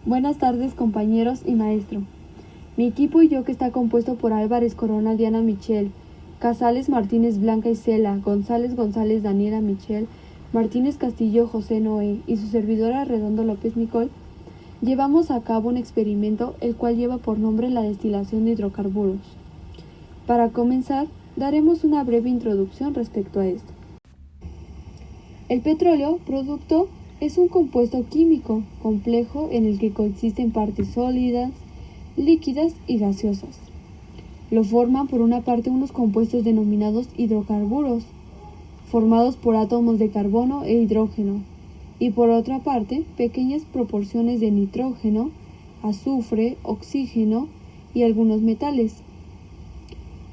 Buenas tardes, compañeros y maestro. Mi equipo y yo, que está compuesto por Álvarez Corona, Diana Michel, Casales Martínez Blanca Isela, González Daniela Michel, Martínez Castillo José Noé y su servidora Redondo López Nicole, llevamos a cabo un experimento el cual lleva por nombre la destilación de hidrocarburos. Para comenzar, daremos una breve introducción respecto a esto. El petróleo, producto, es un compuesto químico complejo en el que coexisten partes sólidas, líquidas y gaseosas. Lo forman por una parte unos compuestos denominados hidrocarburos, formados por átomos de carbono e hidrógeno, y por otra parte pequeñas proporciones de nitrógeno, azufre, oxígeno y algunos metales.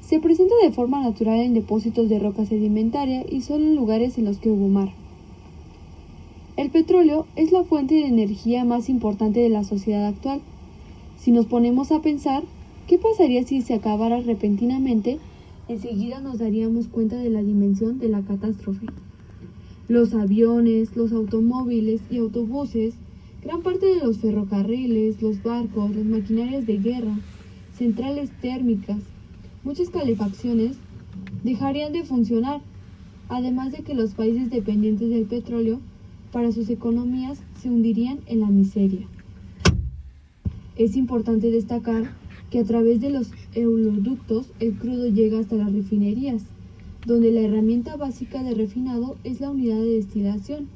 Se presenta de forma natural en depósitos de roca sedimentaria y solo en lugares en los que hubo mar. El petróleo es la fuente de energía más importante de la sociedad actual. Si nos ponemos a pensar, ¿qué pasaría si se acabara repentinamente? Enseguida nos daríamos cuenta de la dimensión de la catástrofe. Los aviones, los automóviles y autobuses, gran parte de los ferrocarriles, los barcos, las maquinarias de guerra, centrales térmicas, muchas calefacciones dejarían de funcionar, además de que los países dependientes del petróleo para sus economías se hundirían en la miseria. Es importante destacar que a través de los oleoductos el crudo llega hasta las refinerías, donde la herramienta básica de refinado es la unidad de destilación.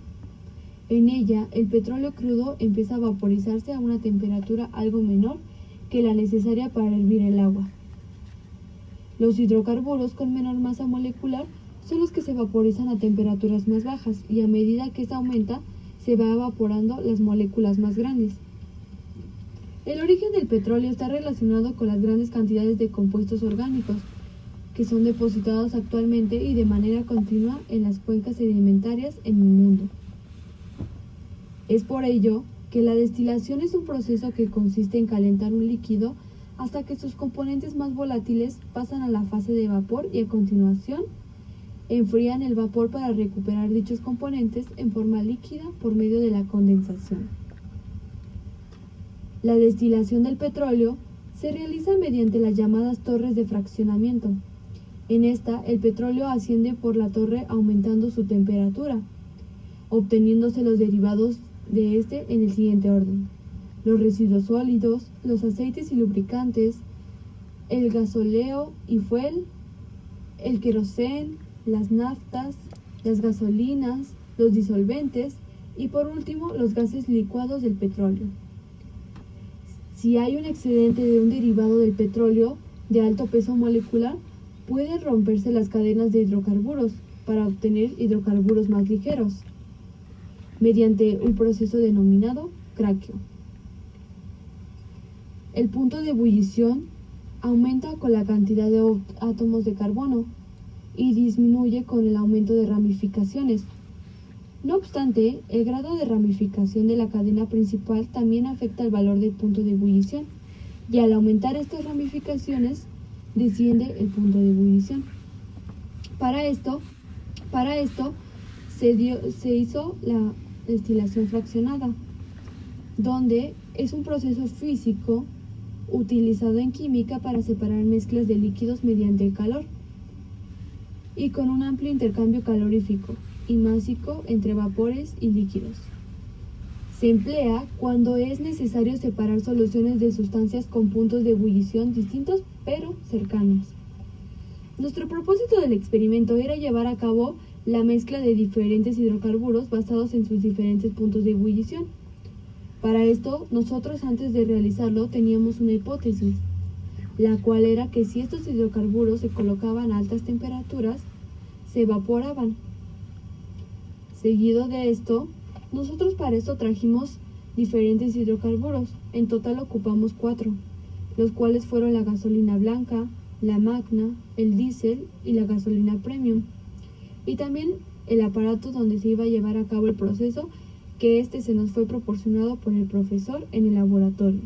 En ella, el petróleo crudo empieza a vaporizarse a una temperatura algo menor que la necesaria para hervir el agua. Los hidrocarburos con menor masa molecular son los que se vaporizan a temperaturas más bajas y a medida que esta aumenta se va evaporando las moléculas más grandes. El origen del petróleo está relacionado con las grandes cantidades de compuestos orgánicos que son depositados actualmente y de manera continua en las cuencas sedimentarias en el mundo. Es por ello que la destilación es un proceso que consiste en calentar un líquido hasta que sus componentes más volátiles pasan a la fase de vapor y a continuación enfrían el vapor para recuperar dichos componentes en forma líquida por medio de la condensación. La destilación del petróleo se realiza mediante las llamadas torres de fraccionamiento. En esta, el petróleo asciende por la torre aumentando su temperatura, obteniéndose los derivados de este en el siguiente orden: los residuos sólidos, los aceites y lubricantes, el gasóleo y fuel, el queroseno, las naftas, las gasolinas, los disolventes y por último los gases licuados del petróleo. Si hay un excedente de un derivado del petróleo de alto peso molecular, pueden romperse las cadenas de hidrocarburos para obtener hidrocarburos más ligeros, mediante un proceso denominado craqueo. El punto de ebullición aumenta con la cantidad de átomos de carbono y disminuye con el aumento de ramificaciones. No obstante, el grado de ramificación de la cadena principal también afecta el valor del punto de ebullición, y al aumentar estas ramificaciones, desciende el punto de ebullición. Para esto se hizo la destilación fraccionada, donde es un proceso físico utilizado en química para separar mezclas de líquidos mediante el calor y con un amplio intercambio calorífico y másico entre vapores y líquidos. Se emplea cuando es necesario separar soluciones de sustancias con puntos de ebullición distintos pero cercanos. Nuestro propósito del experimento era llevar a cabo la mezcla de diferentes hidrocarburos basados en sus diferentes puntos de ebullición. Para esto, nosotros antes de realizarlo teníamos una hipótesis, la cual era que si estos hidrocarburos se colocaban a altas temperaturas, se evaporaban. Seguido de esto, nosotros para esto trajimos diferentes hidrocarburos. En total ocupamos 4, los cuales fueron la gasolina blanca, la magna, el diésel y la gasolina premium. Y también el aparato donde se iba a llevar a cabo el proceso, que se nos fue proporcionado por el profesor en el laboratorio,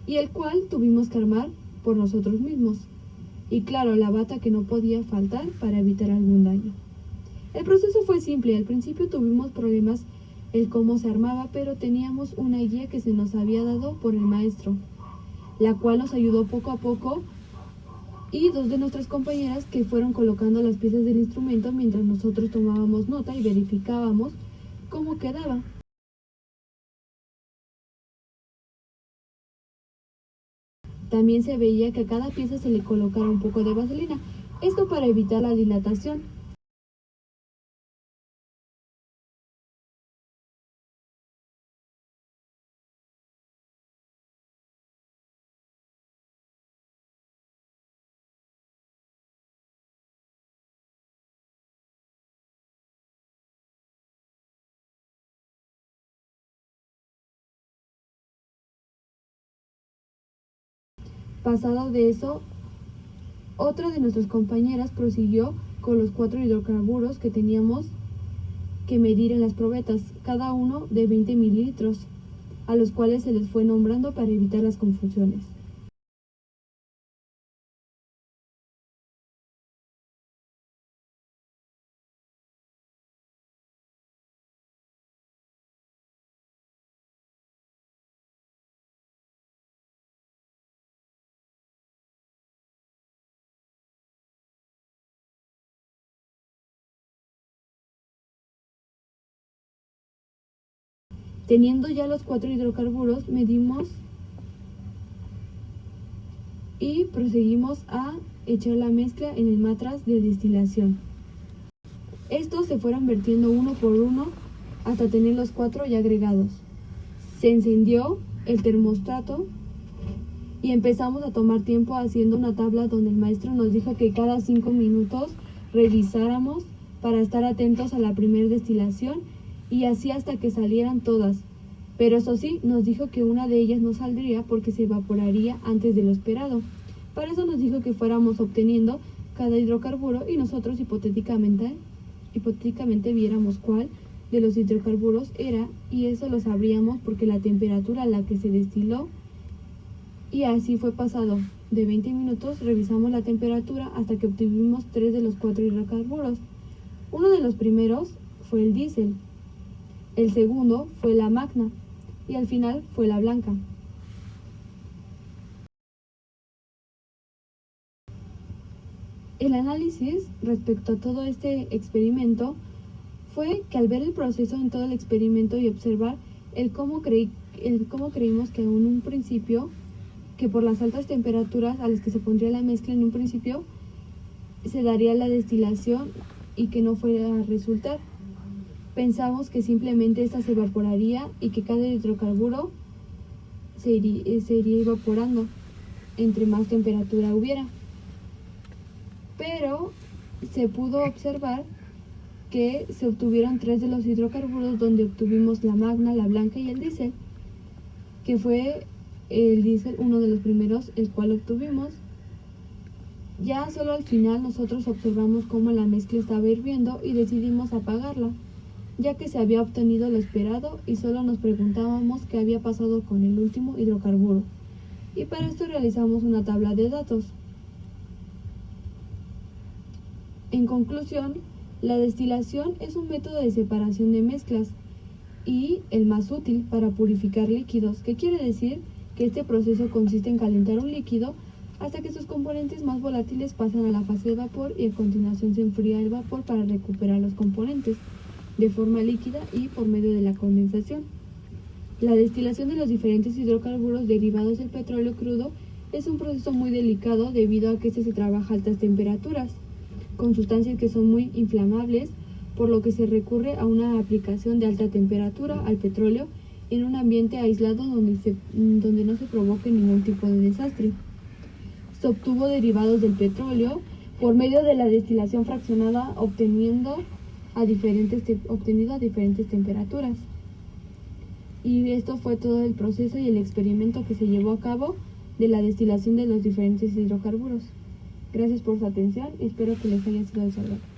y el cual tuvimos que armar por nosotros mismos. Y claro, la bata que no podía faltar para evitar algún daño. El proceso fue simple. Al principio tuvimos problemas el cómo se armaba, pero teníamos una guía que se nos había dado por el maestro, la cual nos ayudó poco a poco, y dos de nuestras compañeras que fueron colocando las piezas del instrumento mientras nosotros tomábamos nota y verificábamos cómo quedaba. También se veía que a cada pieza se le colocara un poco de vaselina, esto para evitar la dilatación. Pasado de eso, otra de nuestras compañeras prosiguió con los 4 hidrocarburos que teníamos que medir en las probetas, cada uno de 20 mililitros, a los cuales se les fue nombrando para evitar las confusiones. Teniendo ya los 4 hidrocarburos, medimos y proseguimos a echar la mezcla en el matraz de destilación. Estos se fueron vertiendo uno por uno hasta tener los 4 ya agregados. Se encendió el termostato y empezamos a tomar tiempo haciendo una tabla donde el maestro nos dijo que cada 5 minutos revisáramos para estar atentos a la primera destilación y así hasta que salieran todas. Pero eso sí, nos dijo que una de ellas no saldría porque se evaporaría antes de lo esperado. Para eso nos dijo que fuéramos obteniendo cada hidrocarburo y nosotros hipotéticamente viéramos cuál de los hidrocarburos era, y eso lo sabríamos porque la temperatura a la que se destiló. Y así fue pasado. De 20 minutos revisamos la temperatura hasta que obtuvimos 3 de los 4 hidrocarburos. Uno de los primeros fue el diésel, el segundo fue la magna y al final fue la blanca. El análisis respecto a todo este experimento fue que al ver el proceso en todo el experimento y observar el cómo creímos que en un principio, que por las altas temperaturas a las que se pondría la mezcla en un principio, se daría la destilación y que no fuera a resultar. Pensamos que simplemente esta se evaporaría y que cada hidrocarburo se iría evaporando entre más temperatura hubiera. Pero se pudo observar que se obtuvieron 3 de los hidrocarburos, donde obtuvimos la magna, la blanca y el diésel, que fue el diésel uno de los primeros, el cual obtuvimos. Ya solo al final nosotros observamos cómo la mezcla estaba hirviendo y decidimos apagarla, ya que se había obtenido lo esperado y solo nos preguntábamos qué había pasado con el último hidrocarburo. Y para esto realizamos una tabla de datos. En conclusión, la destilación es un método de separación de mezclas y el más útil para purificar líquidos, que quiere decir que este proceso consiste en calentar un líquido hasta que sus componentes más volátiles pasan a la fase de vapor y a continuación se enfría el vapor para recuperar los componentes de forma líquida y por medio de la condensación. La destilación de los diferentes hidrocarburos derivados del petróleo crudo es un proceso muy delicado debido a que se trabaja a altas temperaturas, con sustancias que son muy inflamables, por lo que se recurre a una aplicación de alta temperatura al petróleo en un ambiente aislado donde no se provoque ningún tipo de desastre. Se obtuvo derivados del petróleo por medio de la destilación fraccionada obtenido a diferentes temperaturas. Y esto fue todo el proceso y el experimento que se llevó a cabo de la destilación de los diferentes hidrocarburos. Gracias por su atención y espero que les haya sido de su agrado.